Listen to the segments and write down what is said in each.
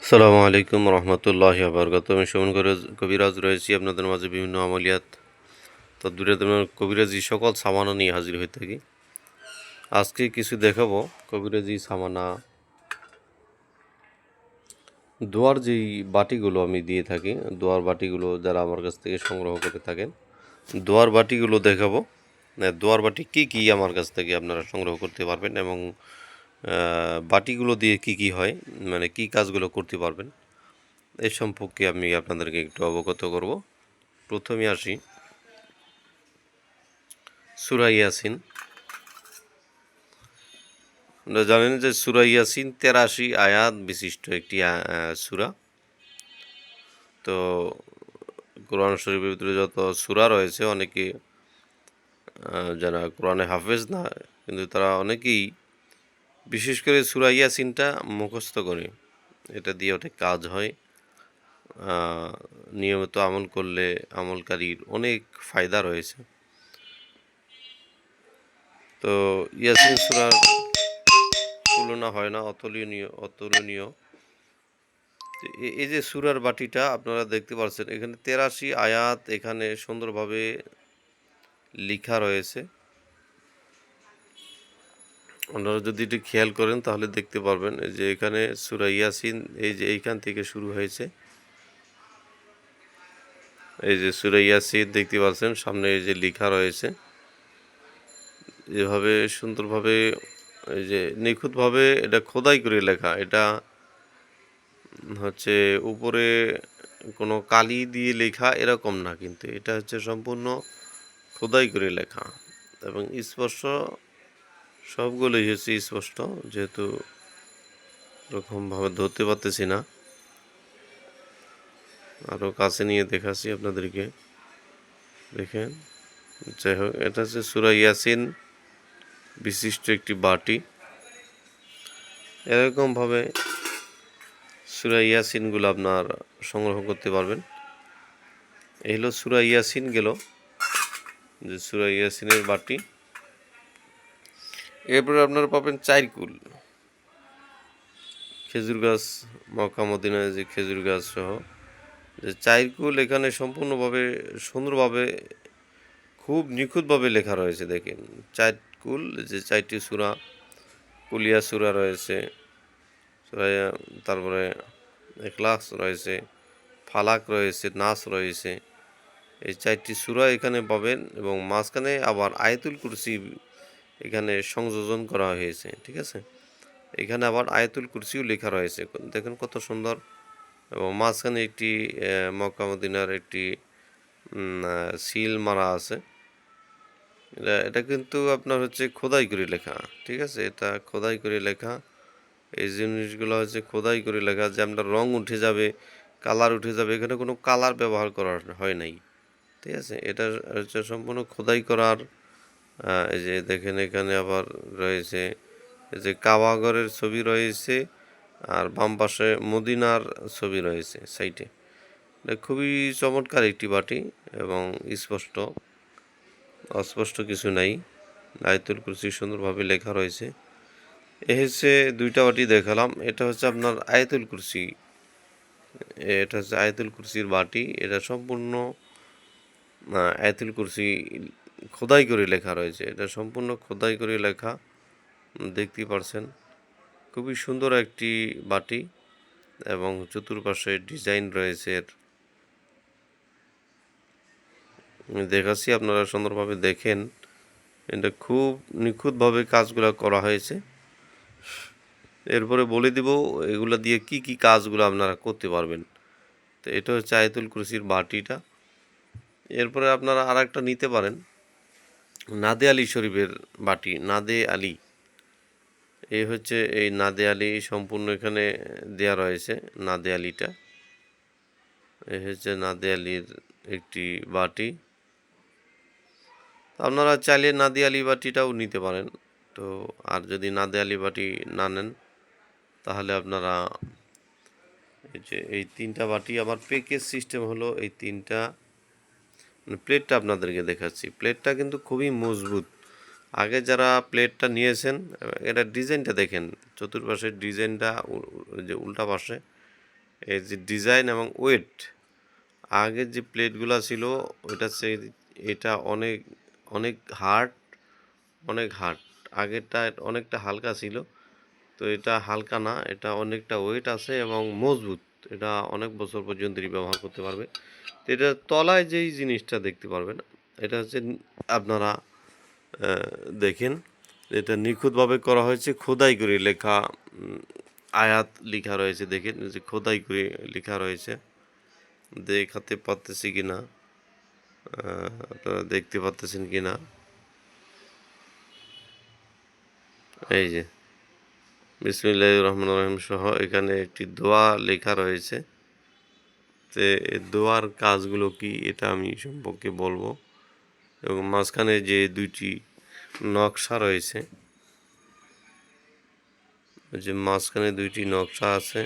আসসালামু আলাইকুম রহমতুল্লাহি বারকাতুহু। আমি শোভন কবিরাজ রয়েছি আপনাদের মাঝে বিভিন্ন আমলিয়াত তদ্বিরের কবিরাজি সকল সামানা নিয়ে হাজির হয়ে থাকি। আজকে কিছু দেখাবো কবিরাজি সামানা, দোয়ার যেই বাটিগুলো আমি দিয়ে থাকি, দোয়ার বাটিগুলো যারা আমার কাছ থেকে সংগ্রহ করে থাকেন, দোয়ার বাটিগুলো দেখাবো। দোয়ার বাটি কি কি আমার কাছ থেকে আপনারা সংগ্রহ করতে পারবেন এবং বাটিগুলো দিয়ে কি কি হয়, মানে কি কাজগুলো করতে পারবেন এ সম্পর্কে আমি আপনাদেরকে একটু অবগত করব। প্রথমে আসি সূরা ইয়াসিন। আপনারা জানেন যে সূরা ইয়াসিন ৮৩ আয়াত বিশিষ্ট একটি সূরা। তো কোরআন শরীফের ভিতরে যত সূরা রয়েছে, অনেকে যারা কোরআনে হাফেজ না, কিন্তু তারা অনেকেই বিশেষ করে সূরা ইয়াসিনটা মুখস্থ করে। এটা দিয়ে অনেক কাজ হয়। নিয়মিত আমল করলে আমলকারীর অনেক ফায়দা রয়েছে। তো ইয়াসিন সূরার তুলনা হয় না, অতুলনীয়। এই যে সূরার বাটিটা আপনারা দেখতে পাচ্ছেন, এখানে ৮৩ আয়াত এখানে সুন্দরভাবে লিখা রয়েছে। আপনারা যদি একটু খেয়াল করেন তাহলে দেখতে পারবেন যে এখানে সূরা ইয়াসিন, এই যে এইখান থেকে শুরু হয়েছে। এই যে সূরা ইয়াসিন দেখতে পাচ্ছেন, সামনে এই যে লেখা রয়েছে, যেভাবে সুন্দরভাবে এই যে নিখুঁতভাবে এটা খোদাই করে লেখা। এটা হচ্ছে উপরে কোনো কালি দিয়ে লেখা এরকম না, কিন্তু এটা হচ্ছে সম্পূর্ণ খোদাই করে লেখা এবং স্পষ্ট, সবগুলোই হচ্ছে স্পষ্ট, যেহেতু এরকমভাবে ধরতে পারতেছি না। আরও কাছে নিয়ে দেখাচ্ছি আপনাদেরকে, দেখেন। যাই হোক, এটা হচ্ছে সূরা ইয়াসিন বিশিষ্ট একটি বাটি। এরকমভাবে সূরা ইয়াসিনগুলো আপনার সংগ্রহ করতে পারবেন। এই হলো সূরা ইয়াসিন গেল, যে সূরা ইয়াসিনের বাটি। এরপরে আপনারা পাবেন চাইরকুল, খেজুর গাছ, মক্কা মদিনায় যে খেজুর গাছ সহ যে চাইরকুল, এখানে সম্পূর্ণভাবে সুন্দরভাবে খুব নিখুঁতভাবে লেখা রয়েছে। দেখেন চাইরকুল, যে ৪টি সূরা, কুলিয়া সূরা রয়েছে, সূরা তারপরে ইখলাস রয়েছে, ফালাক রয়েছে, নাস রয়েছে। এই ৪টি সূরা এখানে পাবেন এবং মাঝখানে আবার আয়াতুল কুরসি এখানে সংযোজন করা হয়েছে, ঠিক আছে। এখানে আবার আয়াতুল কুরসিও লেখা রয়েছে, দেখেন কত সুন্দর। এবং মাঝখানে একটি মক্কা মদিনার একটি সিল মারা আছে। এটা কিন্তু আপনার হচ্ছে খোদাই করে লেখা, ঠিক আছে। এটা খোদাই করে লেখা, এই জিনিসগুলো হচ্ছে খোদাই করে লেখা, যে আপনার রং উঠে যাবে, কালার উঠে যাবে, এখানে কোনো কালার ব্যবহার করা হয় নাই, ঠিক আছে। এটা হচ্ছে সম্পূর্ণ খোদাই করার। এই যে দেখেন এখানে আবার রয়েছে এই যে কাবাগরের ছবি রয়েছে, আর বাম পাশে মদিনার ছবি রয়েছে সাইডে। এটা খুবই চমৎকার একটি বাটি এবং স্পষ্ট, অস্পষ্ট কিছু নাই। আয়াতুল কুরসি সুন্দরভাবে লেখা রয়েছে। এ হচ্ছে দুইটা বাটি দেখালাম। এটা হচ্ছে আপনার আয়াতুল কুরসি, এটা হচ্ছে আয়াতুল কুরসির বাটি। এটা সম্পূর্ণ আয়াতুল কুরসি খোদাই করে লেখা রয়েছে। এটা সম্পূর্ণ খোদাই করে লেখা, দেখতেই পারছেন। খুবই সুন্দর একটি বাটি এবং চতুর্পাশে ডিজাইন রয়েছে এর। দেখাচ্ছি, আপনারা সুন্দরভাবে দেখেন। এটা খুব নিখুঁতভাবে কাজগুলো করা হয়েছে। এরপরে বলে দিব এগুলো দিয়ে কি কি কাজগুলো আপনারা করতে পারবেন। তো এটা হচ্ছে আয়াতুল কুরসির বাটিটা। এরপরে আপনারা আর একটা নিতে পারেন, নাদে আলী শরীফের বাটি, নাদে আলী। এই হচ্ছে এই নাদে আলী সম্পূর্ণ এখানে দেয়া রয়েছে, নাদে আলীটা। এই হচ্ছে নাদে আলীর একটি বাটি। আপনারা চাইলে নাদে আলী বাটিটাও নিতে পারেন। তো আর যদি নাদে আলী বাটি না নেন, তাহলে আপনারা এই যে এই 3টা বাটি, আমার প্যাকেজ সিস্টেম হলো এই 3টা। প্লেটটা আপনাদেরকে দেখাচ্ছি, প্লেটটা কিন্তু খুবই মজবুত। আগে যারা প্লেটটা নিয়েছেন, এটা ডিজাইনটা দেখেন, চতুর্পাশের ডিজাইনটা যে উল্টা পাশে, এই যে ডিজাইন এবং ওয়েট, আগের যে প্লেটগুলা ছিল ওইটা এটা অনেক অনেক হার্ড, অনেক হার্ড। আগেরটা অনেকটা হালকা ছিল, তো এটা হালকা না, এটা অনেকটা ওয়েট আছে এবং মজবুত। এটা অনেক বছর পর্যন্ত ব্যবহার করতে পারবে। তো এটার তলায় যেই জিনিসটা দেখতে পারবেন, এটা হচ্ছে আপনারা দেখেন, এটা নিখুঁতভাবে করা হয়েছে, খোদাই করে লেখা, আয়াত লেখা রয়েছে। দেখেন যে খোদাই করে লেখা রয়েছে, দেখাতে পারতেছি কিনা, আপনারা দেখতে পারতেছেন কিনা। এই যে বিসমিল্লাহির রহমানির রহিম সহ এখানে একটি দোয়া লেখা রয়েছে। তো এই দোয়ার কাজগুলো কি এটা আমি সম্পর্কে বলবো, এবং মাঝখানে যে দুইটি নকশা রয়েছে, যে মাঝখানে দুইটি নকশা আছে,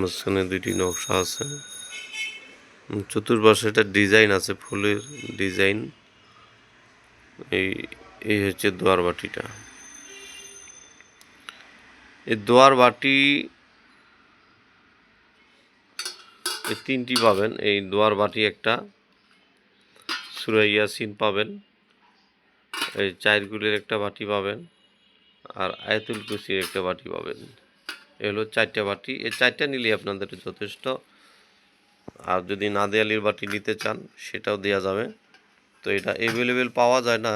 মাঝখানে দুইটি নকশা আছে, চতুর্পাশে একটা ডিজাইন আছে, ফুলের ডিজাইন। এই এই হচ্ছে দোয়ার বাটিটা। এই দোয়ার বাটি এই তিনটি পাবেন। এই দোয়ার বাটি একটা, সূরা ইয়াসিন পাবেন, এই চারগুলির একটা বাটি পাবেন, আর আয়াতুল কুরসির একটা বাটি পাবেন। এ হলো 4টা বাটি। এই 4টা নিলেই আপনাদের যথেষ্ট। আর যদি নাদিয়ালির বাটি নিতে চান সেটাও দেওয়া যাবে। তো এটা অ্যাভেলেবেল পাওয়া যায় না,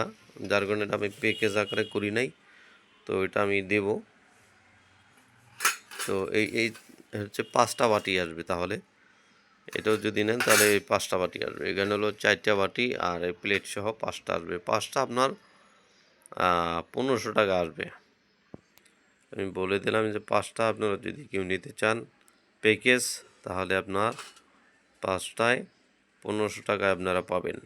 যার কারণে এটা আমি প্যাকেজ আকারে করি নাই, তো এটা আমি দেব। তো এই এই হচ্ছে 5টা বাটি আসবে। তাহলে এটাও যদি নেন তাহলে এই 5টা বাটি আসবে। এখানে হলো 4টা বাটি আর এই প্লেট সহ 5টা আসবে। 5টা আপনার 1500 টাকা আসবে। আমি বলে দিলাম যে 5টা আপনারা যদি কেউ নিতে চান প্যাকেজ, তাহলে আপনার 5টায় 1500 টাকায় আপনারা পাবেন।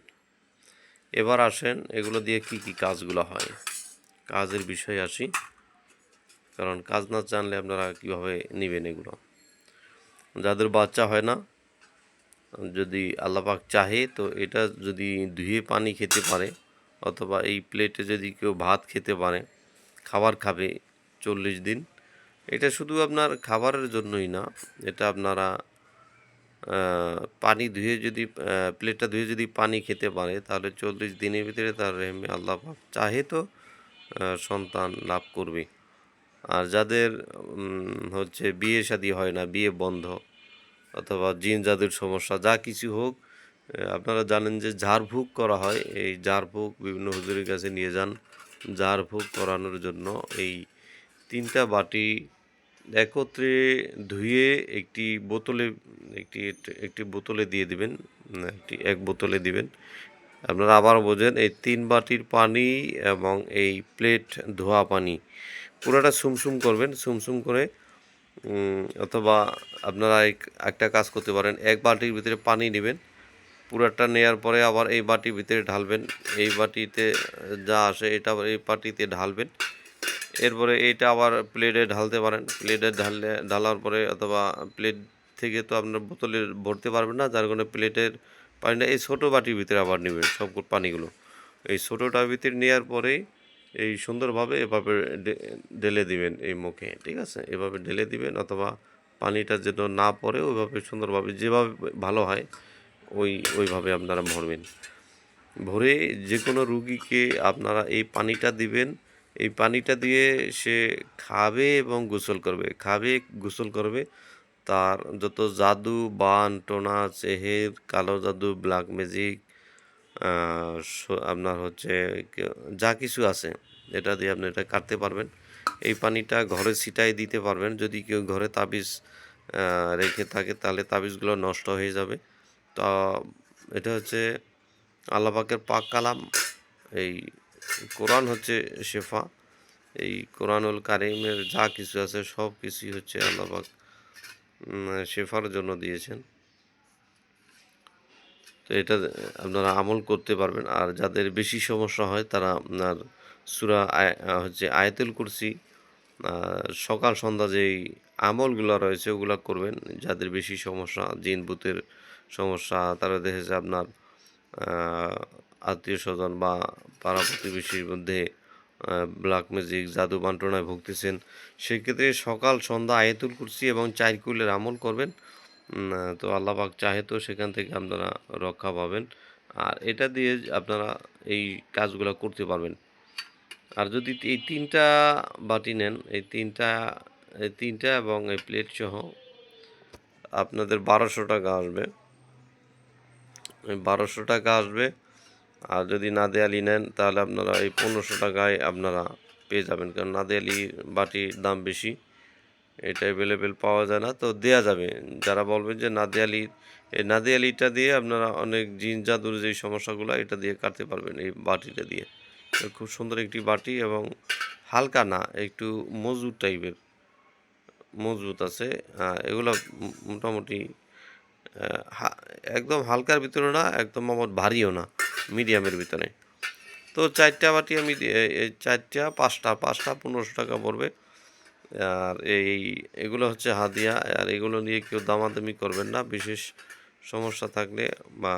এবার আসেন এগুলো দিয়ে কি কি কাজগুলো হয়, কাজের বিষয়ে আসি। কারণ কাজ না জানলে আপনারা কীভাবে নেবেন এগুলো। যাদের বাচ্চা হয় না, যদি আল্লাহ পাক চাহে, তো এটা যদি ধুয়ে পানি খেতে পারে, অথবা এই প্লেটে যদি কেউ ভাত খেতে পারে, খাবার খাবে 40 দিন। এটা শুধু আপনার খাবারের জন্যই না, এটা আপনারা পানি ধুয়ে যদি প্লেটটা ধুয়ে যদি পানি খেতে পারে, তাহলে 40 দিনের ভিতরে তার রেহেমে আল্লাহ পাক চাহে তো সন্তান লাভ করবে। আর যাদের হচ্ছে বিয়ে শাদী হয় না, বিয়ে বন্ধ, অথবা জিন জাদুর সমস্যা, যা কিছু হোক, আপনারা জানেন যে ঝাড়ফুঁক করা হয়। এই ঝাড়ফুঁক বিভিন্ন হুজুরের কাছে নিয়ে যান, ঝাড়ফুঁক করানোর জন্য এই 3টা বাটি একত্রে ধুয়ে একটি বোতলে, একটি একটি বোতলে দিয়ে দিবেন, এক বোতলে দিবেন। আপনারা আবার বোঝেন, এই 3 বাটির পানি এবং এই প্লেট ধোয়া পানি পুরোটা সুমসুম করবেন, সুমসুম করে, অথবা আপনারা একটা কাজ করতে পারেন, এক বালতির ভিতরে পানি নেবেন, পুরাটা নেওয়ার পরে আবার এই বাটির ভিতরে ঢালবেন। এই বাটিতে যা আসে এটা এই বাটিতে ঢালবেন। এরপরে এইটা আবার প্লেটে ঢালতে পারেন। প্লেটে ঢালার পরে, অথবা প্লেট থেকে তো আপনার বোতলে ভরতে পারবেন না, যার কারণে প্লেটের পানিটা এই ছোটো বাটির ভিতরে আবার নেবেন সব পানিগুলো। এই ছোটোটার ভিতরে নেওয়ার পরেই এই সুন্দরভাবে এভাবে ঢেলে দিবেন এই মুখে, ঠিক আছে? এভাবে ঢেলে দিবেন, অথবা পানিটা যেন না পড়ে ওইভাবে সুন্দরভাবে, যেভাবে ভালো হয় ওইভাবে আপনারা ভরবেন। ভরে যে কোনো রুগীকে আপনারা এই পানিটা দিবেন। এই পানিটা দিয়ে সে খাবে এবং গোসল করবে, খাবে, গোসল করবে। তার যত জাদু, বান টোনা, সেহের, কালো জাদু, ব্ল্যাক ম্যাজিক, আপনার হচ্ছে যা কিছু আছে, এটা দিয়ে আপনি এটা কাটতে পারবেন। এই পানিটা ঘরে ছিটাই দিতে পারবেন। যদি কেউ ঘরে তাবিজ রেখে থাকে, তাহলে তাবিজগুলো নষ্ট হয়ে যাবে। তা এটা হচ্ছে আল্লাহ পাকের পাক কালাম। এই কোরআন হচ্ছে শেফা। এই কোরআনুল কারিমের যা কিছু আছে সব কিছুই হচ্ছে আল্লাহ পাক শেফার জন্য দিয়েছেন। তো এটা আপনারা আমল করতে পারবেন। আর যাদের বেশি সমস্যা হয়, তারা আপনার সূরা হচ্ছে আয়াতুল কুরসি সকাল সন্ধ্যা যেই আমলগুলো রয়েছে ওগুলো করবেন। যাদের বেশি সমস্যা, জিন ভূতের সমস্যা, তারা দেখেছে আপনার আত্মীয় স্বজন বা পাড়া প্রতিবেশীর মধ্যে ব্ল্যাক ম্যাজিক জাদু বান্টনায় ভুগতেছেন, সেক্ষেত্রে সকাল সন্ধ্যা আয়াতুল কুরসি এবং 4 কুলের আমল করবেন। তো আল্লাহ পাক চাহে তো সেখান থেকে আপনারা রক্ষা পাবেন। আর এটা দিয়ে আপনারা এই কাজগুলো করতে পারবেন। আর যদি এই 3টা বাটি নেন, এই তিনটা এবং এই প্লেট সহ আপনাদের 1200 টাকা আসবে। এই 1200 টাকা আসবে। আর যদি নাদিয়ালি নেন তাহলে আপনারা এই 1500 টাকায় আপনারা পেয়ে যাবেন, কারণ নাদিয়ালি বাটির দাম বেশি, এটা অ্যাভেলেবেল পাওয়া যায় না, তো দেয়া যাবে। যারা বলবেন যে নাদিয়ালি, এই নাদিয়ালিটা দিয়ে আপনারা অনেক জিন জাদুর যেই সমস্যাগুলো এটা দিয়ে কাটতে পারবেন এই বাটিটা দিয়ে। তো খুব সুন্দর একটি বাটি এবং হালকা না, একটু মজবুত টাইপের, মজবুত আছে। এগুলো মোটামুটি একদম হালকার ভিতরে না, একদম আমার ভারীও না, মিডিয়ামের ভিতরে। তো 4টা বাটি আমি এই 4টা 5টা 1500 টাকা পড়বে। আর এগুলো হচ্ছে হাদিয়া। আর এগুলো নিয়ে কেউ দামাদামি করবেন না, বিশেষ সমস্যা থাকলে বা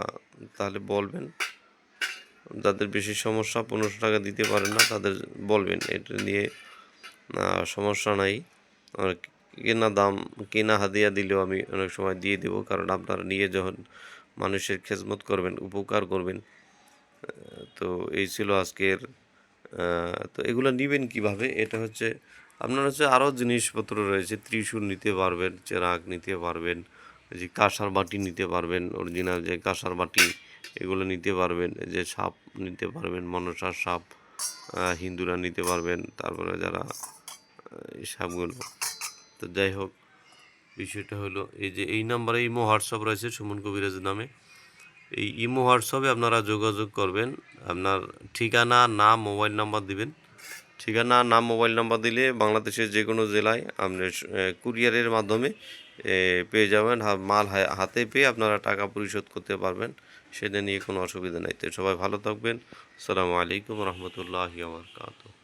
তাহলে বলবেন। যাদের বেশি সমস্যা 1500 টাকা দিতে পারেন না তাদের বলবেন, এটা নিয়ে সমস্যা নাই। আর কেনা হাদিয়া দিলেও আমি অনেক সময় দিয়ে দেবো, কারণ আপনারা নিয়ে যখন মানুষের খেদমত করবেন, উপকার করবেন। তো এই ছিল আজকের। তো এগুলো নিবেন কিভাবে, এটা হচ্ছে আপনার হচ্ছে আরও জিনিসপত্র রয়েছে, ত্রিশূল নিতে পারবেন, চেরাগ নিতে পারবেন, যে কাঁসার বাটি নিতে পারবেন, অরিজিনাল যে কাঁসার বাটি এগুলো নিতে পারবেন, যে সাপ নিতে পারবেন, মনসার সাপ হিন্দুরা নিতে পারবেন, তারপরে যারা এই সাপগুলো। তো যাই হোক, বিষয়টা হলো এই যে এই নাম্বারে ইমো হোয়াটসঅ্যাপ রয়েছে সুমন কবিরাজ নামে। এই ইমো হোয়াটসঅ্যাপে আপনারা যোগাযোগ করবেন। আপনার ঠিকানা, নাম, মোবাইল নাম্বার দিবেন। ঠিকানা, নাম, মোবাইল নাম্বার দিলে বাংলাদেশের যে কোনো জেলায় আপনি কুরিয়ারের মাধ্যমে পেয়ে যাবেন। মাল হাতে পেয়ে আপনারা টাকা পরিশোধ করতে পারবেন, সেটা নিয়ে কোনো অসুবিধা নেই। তো সবাই ভালো থাকবেন। আসসালামু আলাইকুম রহমতুল্লাহি ওয়া বারাকাতুহু।